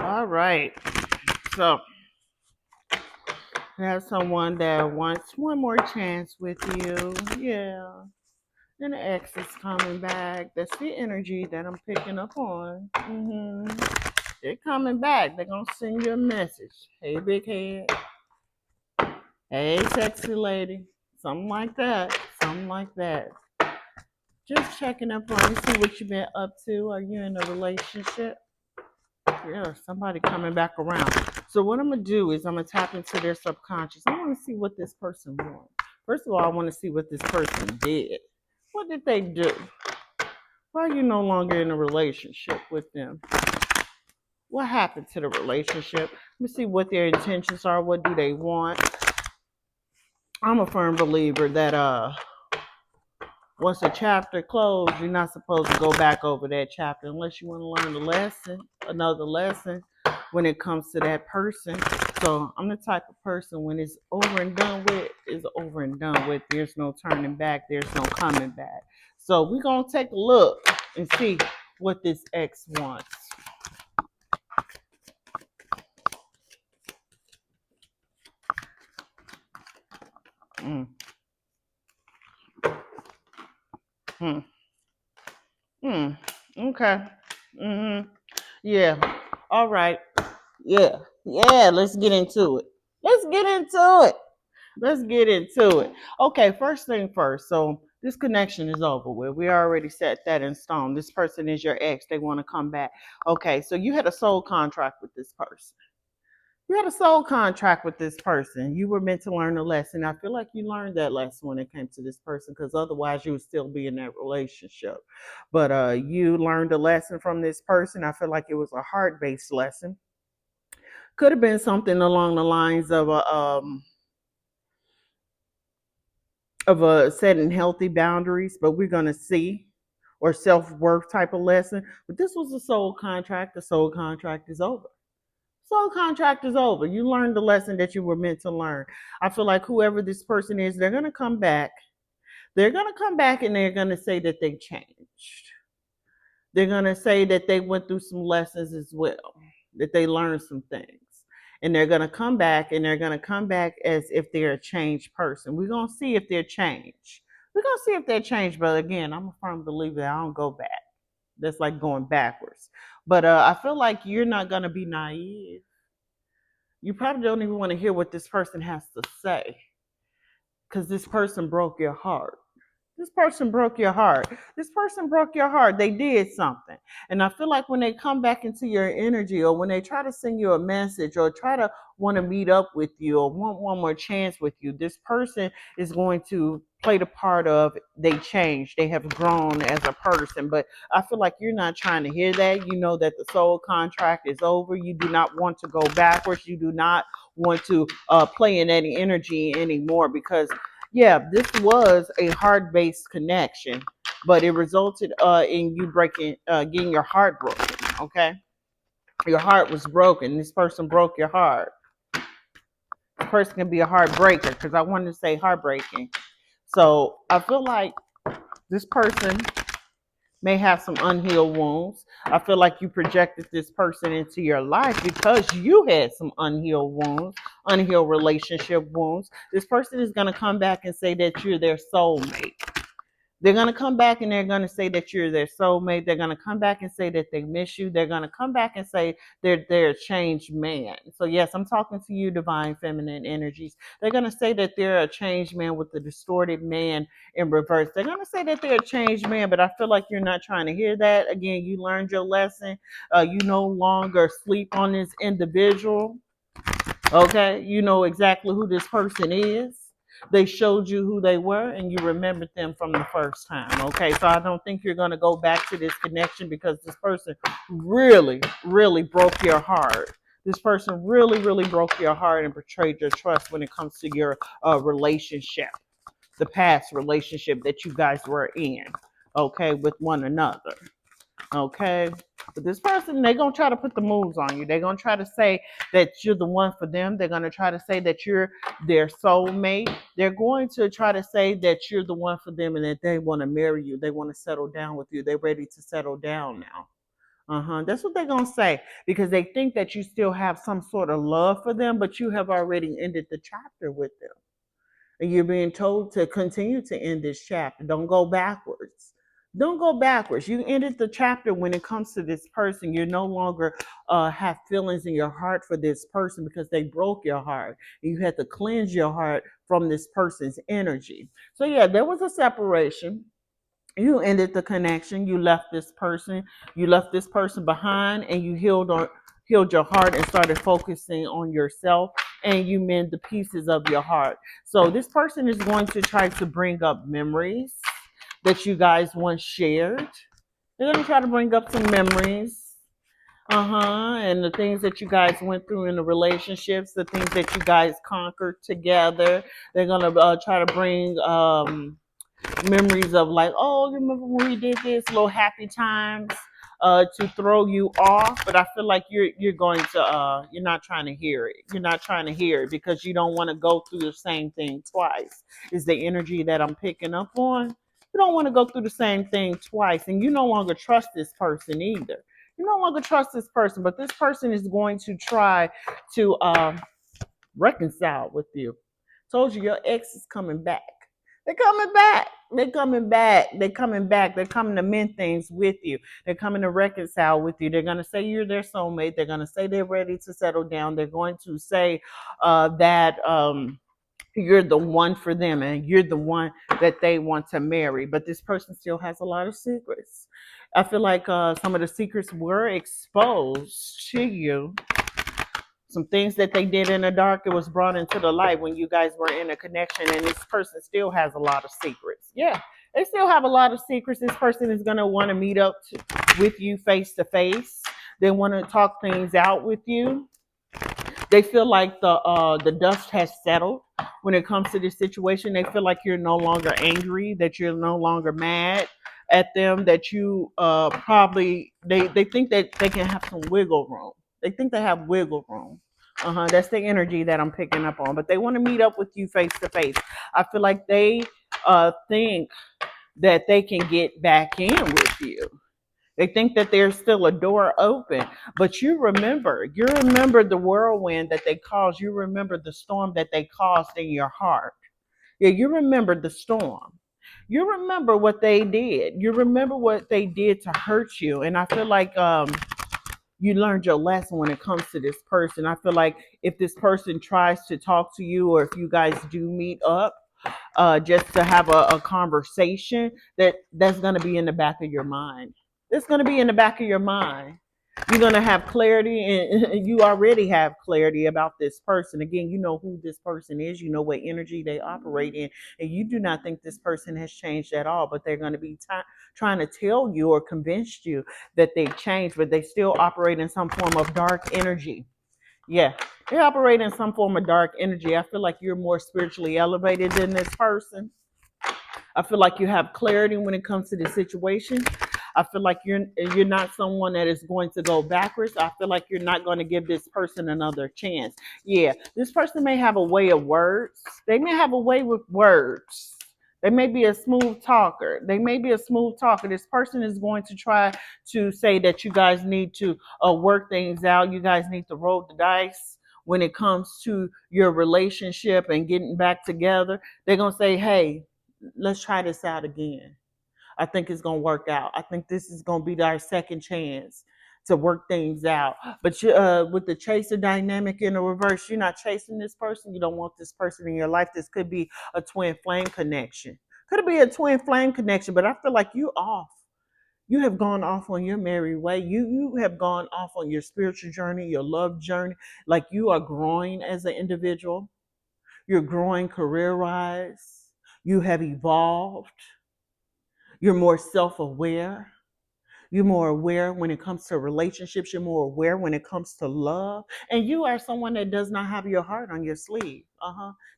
All right. So, we have someone that wants one more chance with you. Yeah. And the ex is coming back. That's the energy that I'm picking up on. They're coming back. They're going to send you a message. Hey, big head. Hey, sexy lady. Something like that. Something like that. Just checking up on you, see what you've been up to. Are you in a relationship? Yeah, somebody coming back around. So what I'm gonna do is I'm gonna tap into their subconscious. I want to see what this person wants. First of all, I want to see what this person did. What did they do? Why are you no longer in a relationship with them? What happened to the relationship? Let me see what their intentions are. What do they want? I'm a firm believer that once a chapter closed, you're not supposed to go back over that chapter unless you want to learn a lesson, another lesson when it comes to that person. So I'm the type of person when it's over and done with, it's over and done with. There's no turning back. There's no coming back. So we're going to take a look and see what this ex wants. Mm. Hmm. Hmm. Okay. Mm-hmm. Yeah. All right. Yeah. Yeah. Let's get into it. Let's get into it. Let's get into it. Okay, first thing first. So this connection is over with. We already set that in stone. This person is your ex. They want to come back. Okay, so you had a soul contract with this person. You had a soul contract with this person. You were meant to learn a lesson. I feel like you learned that lesson when it came to this person because otherwise you would still be in that relationship. But you learned a lesson from this person. I feel like it was a heart-based lesson. Could have been something along the lines of setting healthy boundaries, but we're gonna see, or self worth type of lesson. But this was a soul contract. The soul contract is over. Soul contract is over. You learned the lesson that you were meant to learn. I feel like whoever this person is, they're gonna come back. They're gonna come back and they're gonna say that they changed. They're going to say that they went through some lessons as well, that they learned some things. And they're going to come back and they're going to come back as if they're a changed person. We're going to see if they're changed. We're going to see if they're changed. But again, I'm a firm believer that I don't go back. That's like going backwards. But I feel like you're not going to be naive. You probably don't even want to hear what this person has to say because this person broke your heart. This person broke your heart. This person broke your heart. They did something. And I feel like when they come back into your energy or when they try to send you a message or try to want to meet up with you or want one more chance with you, this person is going to play the part of they changed. They have grown as a person. But I feel like you're not trying to hear that. You know that the soul contract is over. You do not want to go backwards. You do not want to play in any energy anymore because yeah, this was a heart-based connection, but it resulted in you getting your heart broken. Okay, your heart was broken. This person broke your heart. This person can be a heartbreaker because I wanted to say heartbreaking. So I feel like this person may have some unhealed wounds. I feel like you projected this person into your life because you had some unhealed wounds, unhealed relationship wounds. This person is going to come back and say that you're their soulmate. They're going to come back and they're going to say that you're their soulmate. They're going to come back and say that they miss you. They're going to come back and say they're a changed man. So, yes, I'm talking to you, divine feminine energies. They're going to say that they're a changed man with the distorted man in reverse. They're going to say that they're a changed man, but I feel like you're not trying to hear that. Again, you learned your lesson. You no longer sleep on this individual. Okay, you know exactly who this person is. They showed you who they were and you remembered them from the first time. Okay, so I don't think you're going to go back to this connection because this person really, really broke your heart. This person really, really broke your heart and betrayed your trust when it comes to your relationship, the past relationship that you guys were in, okay, with one another. Okay. But this person, they're going to try to put the moves on you. They're going to try to say that you're the one for them. They're going to try to say that you're their soulmate. They're going to try to say that you're the one for them and that they want to marry you. They want to settle down with you. They're ready to settle down now. That's what they're gonna say because they think that you still have some sort of love for them, but you have already ended the chapter with them. And you're being told to continue to end this chapter. Don't go backwards. Don't go backwards. You ended the chapter when it comes to this person. You no longer have feelings in your heart for this person because they broke your heart. You had to cleanse your heart from this person's energy. So, yeah, there was a separation. You ended the connection. You left this person behind, and you healed your heart and started focusing on yourself, and you mend the pieces of your heart. So this person is going to try to bring up memories that you guys once shared. They're going to try to bring up some memories, and the things that you guys went through in the relationships, the things that you guys conquered together. They're going to try to bring memories of like, oh, remember when we did this, little happy times, to throw you off. But I feel like you're going to you're not trying to hear it. You're not trying to hear it because you don't want to go through the same thing twice. Is the energy that I'm picking up on? You don't want to go through the same thing twice, and you no longer trust this person either. You no longer trust this person, but this person is going to try to reconcile with you. Told you your ex is coming back. They're coming back. They're coming back. They're coming back. They're coming to mend things with you. They're coming to reconcile with you. They're going to say you're their soulmate. They're going to say they're ready to settle down. They're going to say that you're the one for them and you're the one that they want to marry. But this person still has a lot of secrets. I feel like some of the secrets were exposed to you. Some things that they did in the dark, it was brought into the light when you guys were in a connection, and this person still has a lot of secrets. Yeah, they still have a lot of secrets. This person is going to want to meet up with you face to face. They want to talk things out with you. They feel like the dust has settled when it comes to this situation. They feel like you're no longer angry, that you're no longer mad at them, that you probably they think that they can have some wiggle room. They think they have wiggle room. That's the energy that I'm picking up on. But they want to meet up with you face to face. I feel like they think that they can get back in with you. They think that there's still a door open, but you remember the whirlwind that they caused. You remember the storm that they caused in your heart. Yeah, you remember the storm. You remember what they did. You remember what they did to hurt you. And I feel like you learned your lesson when it comes to this person. I feel like if this person tries to talk to you, or if you guys do meet up, just to have a conversation, that's going to be in the back of your mind. It's going to be in the back of your mind. You're going to have clarity, and you already have clarity about this person. Again, you know who this person is, you know what energy they operate in, and you do not think this person has changed at all, but they're going to be trying to tell you or convince you that they've changed, but they still operate in some form of dark energy. Yeah, they operate in some form of dark energy. I feel like you're more spiritually elevated than this person. I feel like you have clarity when it comes to the situation. I feel like you're not someone that is going to go backwards. I feel like you're not going to give this person another chance. Yeah, this person may have a way of words. They may have a way with words. They may be a smooth talker. They may be a smooth talker. This person is going to try to say that you guys need to work things out. You guys need to roll the dice when it comes to your relationship and getting back together. They're going to say, hey, let's try this out again. I think it's going to work out. I think this is going to be our second chance to work things out. But with the chaser dynamic in the reverse, you're not chasing this person. You don't want this person in your life. This could be a twin flame connection. Could it be a twin flame connection? But I feel like you off. You have gone off on your merry way. You have gone off on your spiritual journey, your love journey. Like you are growing as an individual. You're growing career wise. You have evolved. You're more self aware. You're more aware when it comes to relationships. You're more aware when it comes to love. And you are someone that does not have your heart on your sleeve.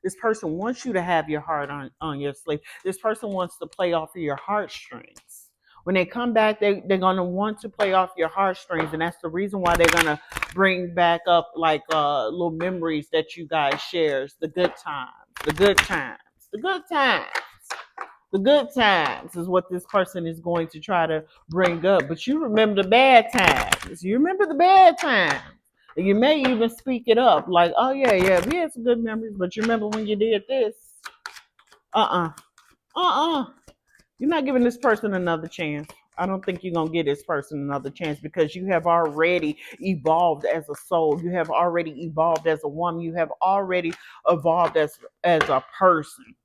This person wants you to have your heart on your sleeve. This person wants to play off of your heartstrings. When they come back, they're going to want to play off your heartstrings. And that's the reason why they're going to bring back up like little memories that you guys share. The good times, the good times, the good times. The good times is what this person is going to try to bring up. But you remember the bad times. You remember the bad times. And you may even speak it up like, oh, yeah, yeah, we had some good memories, but you remember when you did this? Uh uh. You're not giving this person another chance. I don't think you're going to give this person another chance because you have already evolved as a soul. You have already evolved as a woman. You have already evolved as a person.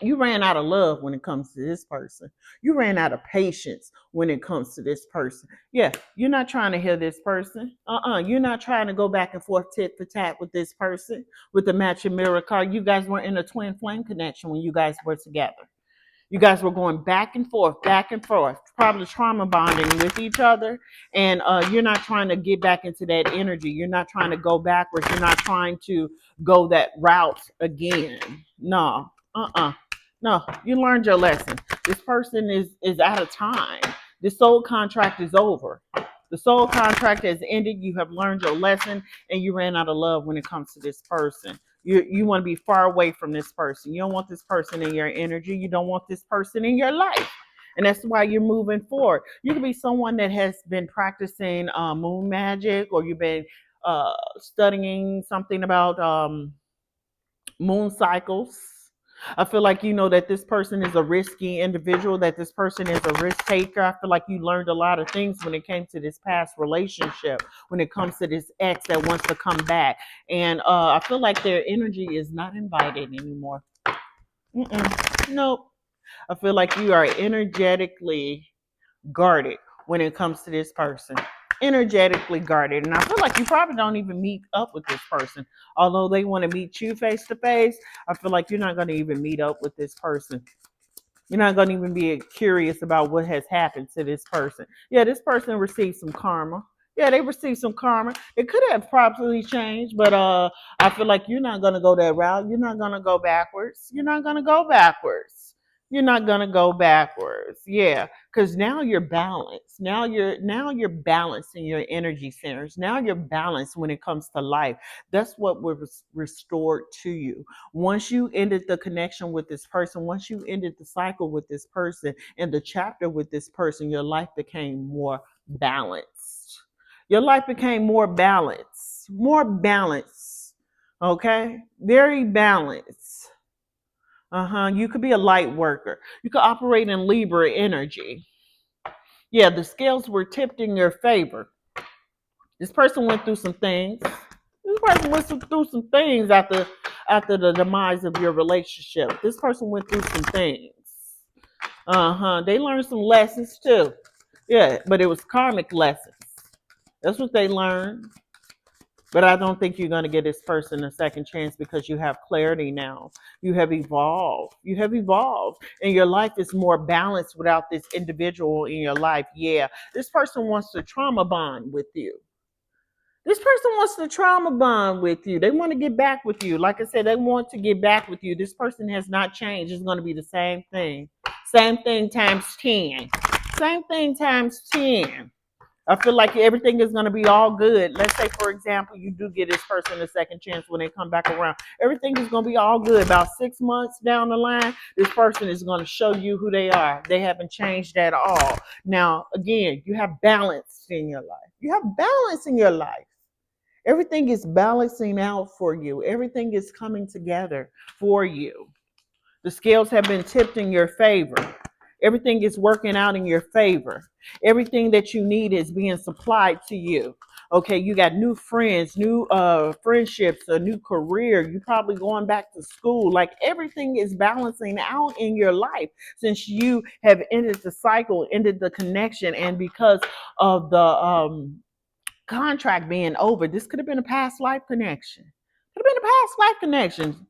You ran out of love when it comes to this person. You ran out of patience when it comes to this person. Yeah, you're not trying to hear this person. You're not trying to go back and forth tit for tat with this person with the matching mirror card. You guys weren't in a twin flame connection when you guys were together. You guys were going back and forth, probably trauma bonding with each other. And you're not trying to get back into that energy. You're not trying to go backwards. You're not trying to go that route again. No, no. You learned your lesson. This person is out of time. The soul contract is over. The soul contract has ended. You have learned your lesson, and you ran out of love when it comes to this person. You want to be far away from this person. You don't want this person in your energy. You don't want this person in your life. And that's why you're moving forward. You could be someone that has been practicing moon magic, or you've been studying something about moon cycles. I feel like you know that this person is a risky individual, that this person is a risk taker. I feel like you learned a lot of things when it came to this past relationship, when it comes to this ex that wants to come back. And I feel like their energy is not invited anymore. Nope. I feel like you are energetically guarded when it comes to this person. Energetically guarded. And I feel like you probably don't even meet up with this person. Although they want to meet you face to face, I feel like you're not going to even meet up with this person. You're not going to even be curious about what has happened to this person. Yeah, this person received some karma. Yeah, they received some karma. It could have probably changed, but I feel like you're not going to go that route. You're not going to go backwards. You're not going to go backwards. You're not going to go backwards. Yeah, because now you're balanced. Now you're balancing your energy centers. Now you're balanced when it comes to life. That's what was restored to you. Once you ended the connection with this person, once you ended the cycle with this person and the chapter with this person, your life became more balanced. Your life became more balanced. More balanced. Okay? Very balanced. You could be a light worker. You could operate in Libra energy. Yeah, the scales were tipped in your favor. This person went through some things. This person went through some things after the demise of your relationship. This person went through some things. They learned some lessons too. Yeah, but it was karmic lessons. That's what they learned. But I don't think you're going to give this person a second chance because you have clarity now. You have evolved. You have evolved. And your life is more balanced without this individual in your life. Yeah, this person wants to trauma bond with you. This person wants to trauma bond with you. They want to get back with you. Like I said, they want to get back with you. This person has not changed. It's going to be the same thing. Same thing times 10. Same thing times 10. I feel like everything is going to be all good. Let's say, for example, you do get this person a second chance when they come back around. Everything is going to be all good. About 6 months down the line, this person is going to show you who they are. They haven't changed at all. Now, again, you have balance in your life. You have balance in your life. Everything is balancing out for you. Everything is coming together for you. The scales have been tipped in your favor. Everything is working out in your favor. Everything that you need is being supplied to you. Okay, you got new friends, new friendships, a new career. You're probably going back to school. Like everything is balancing out in your life since you have ended the cycle, ended the connection, and because of the contract being over, this could have been a past life connection. Could have been a past life connection.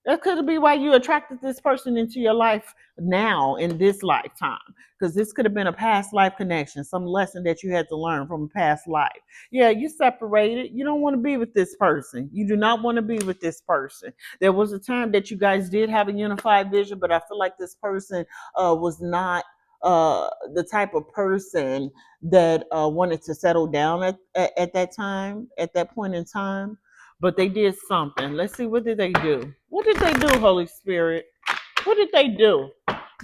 That could be why you attracted this person into your life now in this lifetime. Because this could have been a past life connection, some lesson that you had to learn from a past life. Yeah, you separated. You don't want to be with this person. You do not want to be with this person. There was a time that you guys did have a unified vision, but I feel like this person was not the type of person that wanted to settle down at that time, at that point in time. But they did something. Let's see, what did they do? What did they do, Holy Spirit? What did they do?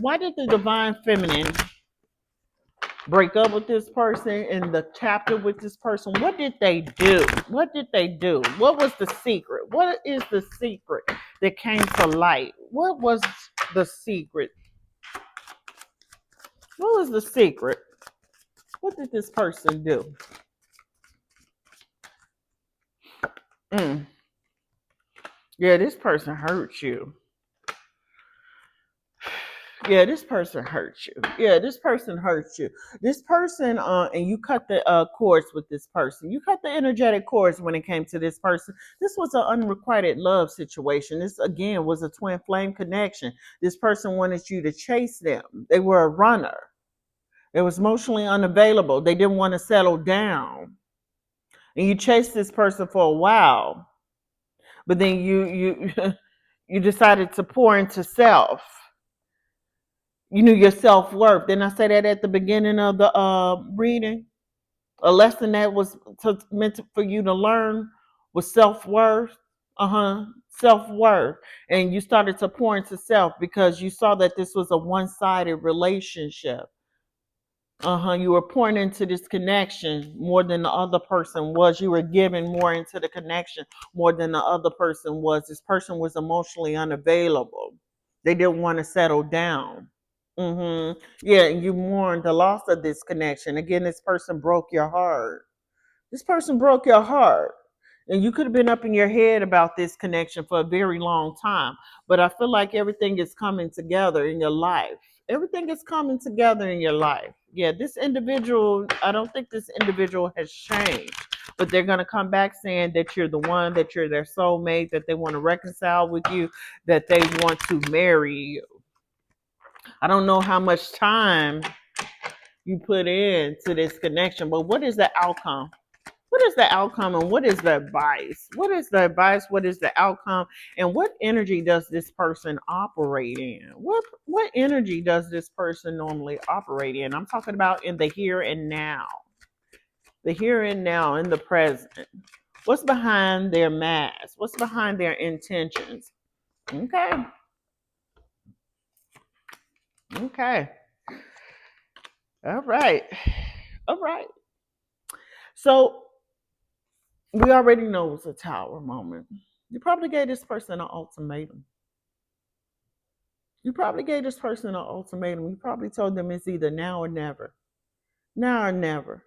Why did the divine feminine break up with this person in the chapter with this person? What did they do? What did they do? What was the secret? What is the secret that came to light? What was the secret? What was the secret? What did this person do? Mm. Yeah, this person hurt you. Yeah, this person hurts you. Yeah, this person hurts you. This person, and you cut the cords with this person. You cut the energetic cords when it came to this person. This was an unrequited love situation. This again was a twin flame connection. This person wanted you to chase them. They were a runner. They was emotionally unavailable. They didn't want to settle down. And you chased this person for a while, but then you you decided to pour into self. You knew your self-worth. Didn't I say that at the beginning of the reading? A lesson that was meant for you to learn was self-worth. Uh-huh. Self-worth. And you started to pour into self because you saw that this was a one-sided relationship. Uh-huh. You were pouring into this connection more than the other person was. You were giving more into the connection more than the other person was. This person was emotionally unavailable. They didn't want to settle down. Yeah, and you mourn the loss of this connection. Again, this person broke your heart. This person broke your heart. And you could have been up in your head about this connection for a very long time. But I feel like everything is coming together in your life. Everything is coming together in your life. Yeah, this individual, I don't think this individual has changed. But they're going to come back saying that you're the one, that you're their soulmate, that they want to reconcile with you, that they want to marry you. I don't know how much time you put into this connection, but what is the outcome? What is the outcome and what is the advice? What is the advice? What is the outcome? And what energy does this person operate in? What energy does this person normally operate in? I'm talking about in the here and now. The here and now, in the present. What's behind their mask? What's behind their intentions? Okay. Okay. All right. All right. So we already know it's a tower moment. You probably gave this person an ultimatum. You probably gave this person an ultimatum. You probably told them it's either now or never. Now or never.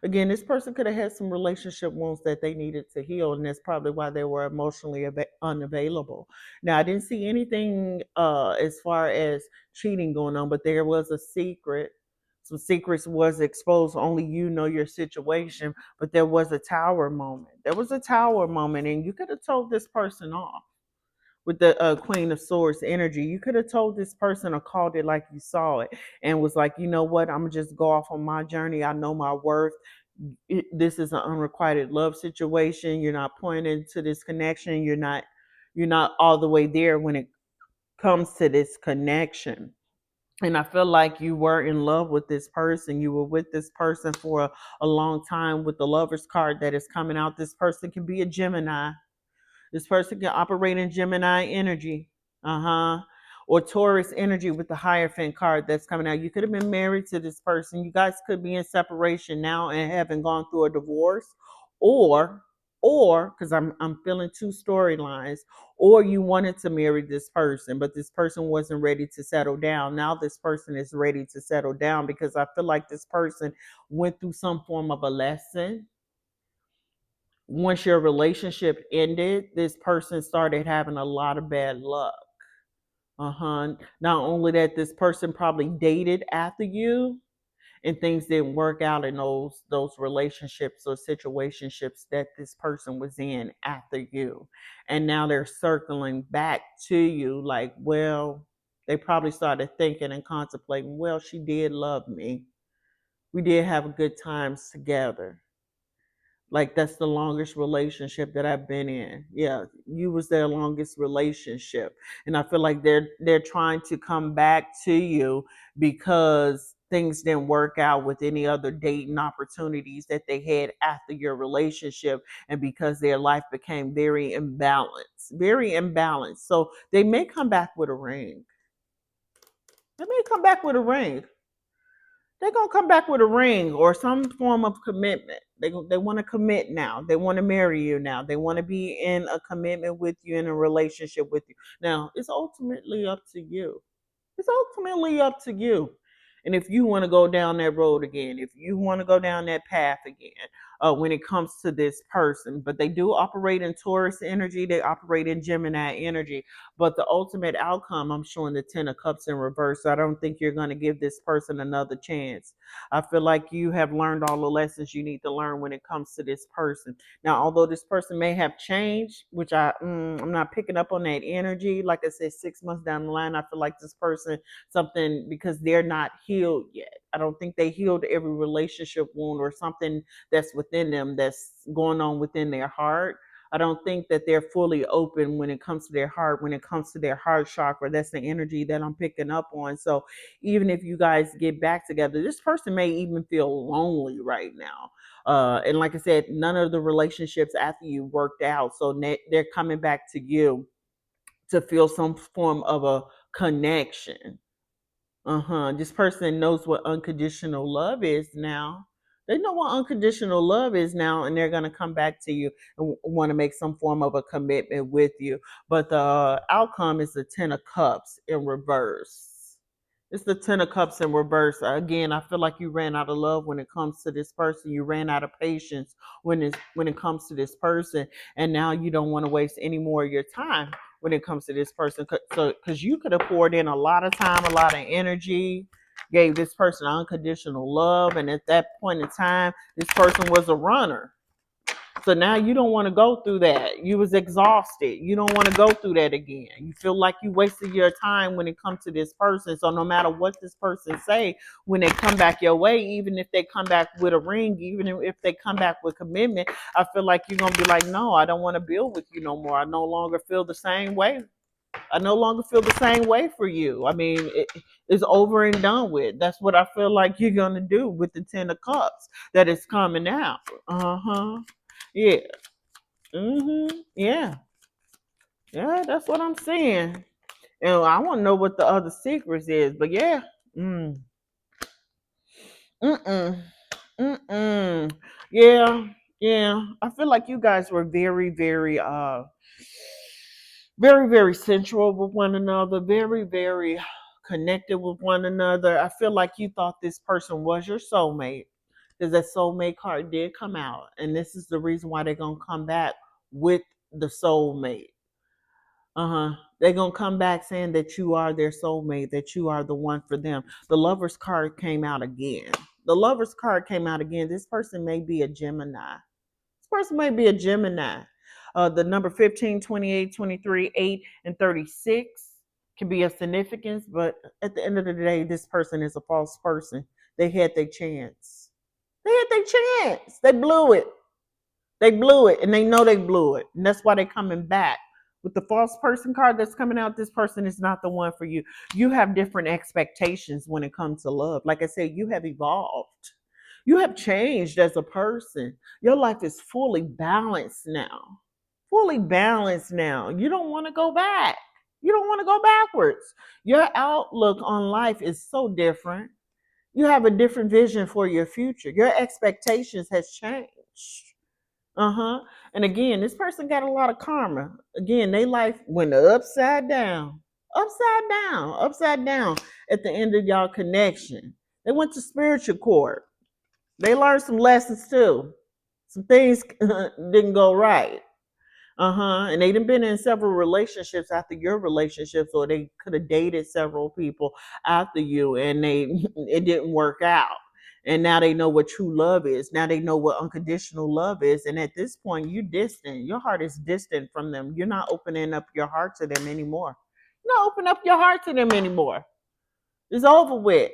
Again, this person could have had some relationship wounds that they needed to heal, and that's probably why they were emotionally unavailable. Now, I didn't see anything as far as cheating going on, but there was a secret. Some secrets was exposed. Only you know your situation, but there was a tower moment. There was a tower moment, and you could have told this person off with the Queen of Swords energy. You could have told this person or called it like you saw it and was like, you know what, I'm going to just go off on my journey. I know my worth. This is an unrequited love situation. You're not pointing to this connection. You're not all the way there when it comes to this connection. And I feel like you were in love with this person. You were with this person for a long time. With the Lover's card that is coming out, this person can be a Gemini. This person can operate in Gemini energy. Uh-huh. Or Taurus energy with the Hierophant card that's coming out. You could have been married to this person. You guys could be in separation now and haven't gone through a divorce. Or because I'm feeling two storylines, or you wanted to marry this person, but this person wasn't ready to settle down. Now this person is ready to settle down because I feel like this person went through some form of a lesson. Once your relationship ended, this person started having a lot of bad luck. Not only that, this person probably dated after you, and things didn't work out in those relationships or situationships that this person was in after you, and now they're circling back to you. Like, well, they probably started thinking and contemplating. Well, she did love me. We did have good times together. Like, that's the longest relationship that I've been in. Yeah, you was their longest relationship. And I feel like they're trying to come back to you because things didn't work out with any other dating opportunities that they had after your relationship, and because their life became very imbalanced. Very imbalanced. So they may come back with a ring. They may come back with a ring. They're gonna come back with a ring or some form of commitment. They want to commit now. They want to marry you now. They want to be in a commitment with you, in a relationship with you. Now, it's ultimately up to you. It's ultimately up to you. And if you want to go down that road again, if you want to go down that path again, when it comes to this person, but they do operate in Taurus energy, they operate in Gemini energy. But the ultimate outcome, I'm showing the Ten of Cups in reverse. So I don't think you're going to give this person another chance. I feel like you have learned all the lessons you need to learn when it comes to this person. Now, although this person may have changed, which I'm not picking up on that energy. Like I said, 6 months down the line, I feel like this person something because they're not healed yet. I don't think they healed every relationship wound or something that's within them that's going on within their heart. I don't think that they're fully open when it comes to their heart, when it comes to their heart chakra. That's the energy that I'm picking up on. So even if you guys get back together, this person may even feel lonely right now. And like I said, none of the relationships after you worked out. So they're coming back to you to feel some form of a connection. This person knows what unconditional love is now. They know what unconditional love is now, and they're gonna come back to you and want to make some form of a commitment with you. But the outcome is the Ten of Cups in reverse. It's the Ten of Cups in reverse. Again, I feel like you ran out of love when it comes to this person. You ran out of patience when it comes to this person, and now you don't want to waste any more of your time when it comes to this person. So, because you could have poured in a lot of time, a lot of energy, gave this person unconditional love, and at that point in time, this person was a runner. So now you don't want to go through that. You was exhausted. You don't want to go through that again. You feel like you wasted your time when it comes to this person. So no matter what this person say, when they come back your way, even if they come back with a ring, even if they come back with commitment, I feel like you're gonna be like, no, I don't want to build with you no more. I no longer feel the same way. I no longer feel the same way for you. I mean, it's over and done with. That's what I feel like you're gonna do with the Ten of Cups that is coming out. Yeah. Yeah. Yeah, that's what I'm saying. And I want to know what the other secrets is, but yeah. Mm. Mm-mm. Mm-mm. Yeah. Yeah. I feel like you guys were very sensual with one another, very connected with one another. I feel like you thought this person was your soulmate because that soulmate card did come out, and this is the reason why they're gonna come back with the soulmate. They're gonna come back saying that you are their soulmate, that you are the one for them. The Lover's card came out again. The Lover's card came out again. This person may be a Gemini. This person may be a Gemini. The number 15, 28, 23, 8, and 36 can be of significance, but at the end of the day, this person is a false person. They had their chance. They had their chance. They blew it. They blew it, and they know they blew it. And that's why they're coming back. With the false person card that's coming out, this person is not the one for you. You have different expectations when it comes to love. Like I said, you have evolved. You have changed as a person. Your life is fully balanced now. Fully balanced now. You don't want to go back. You don't want to go backwards. Your outlook on life is so different. You have a different vision for your future. Your expectations has changed. And again, this person got a lot of karma. Again, they life went upside down at the end of y'all connection. They went to spiritual court. They learned some lessons too. Some things didn't go right. And they done been in several relationships after your relationships, or they could have dated several people after you, and it didn't work out. And now they know what true love is. Now they know what unconditional love is. And at this point, you distant. Your heart is distant from them. You're not opening up your heart to them anymore. You're not open up your heart to them anymore. It's over with.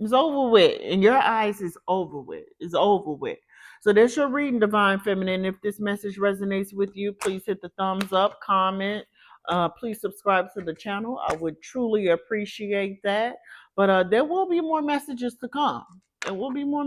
It's over with. In your eyes, it's over with. It's over with. So that's your reading, Divine Feminine. If this message resonates with you, please hit the thumbs up, comment. Please subscribe to the channel. I would truly appreciate that. But there will be more messages to come. There will be more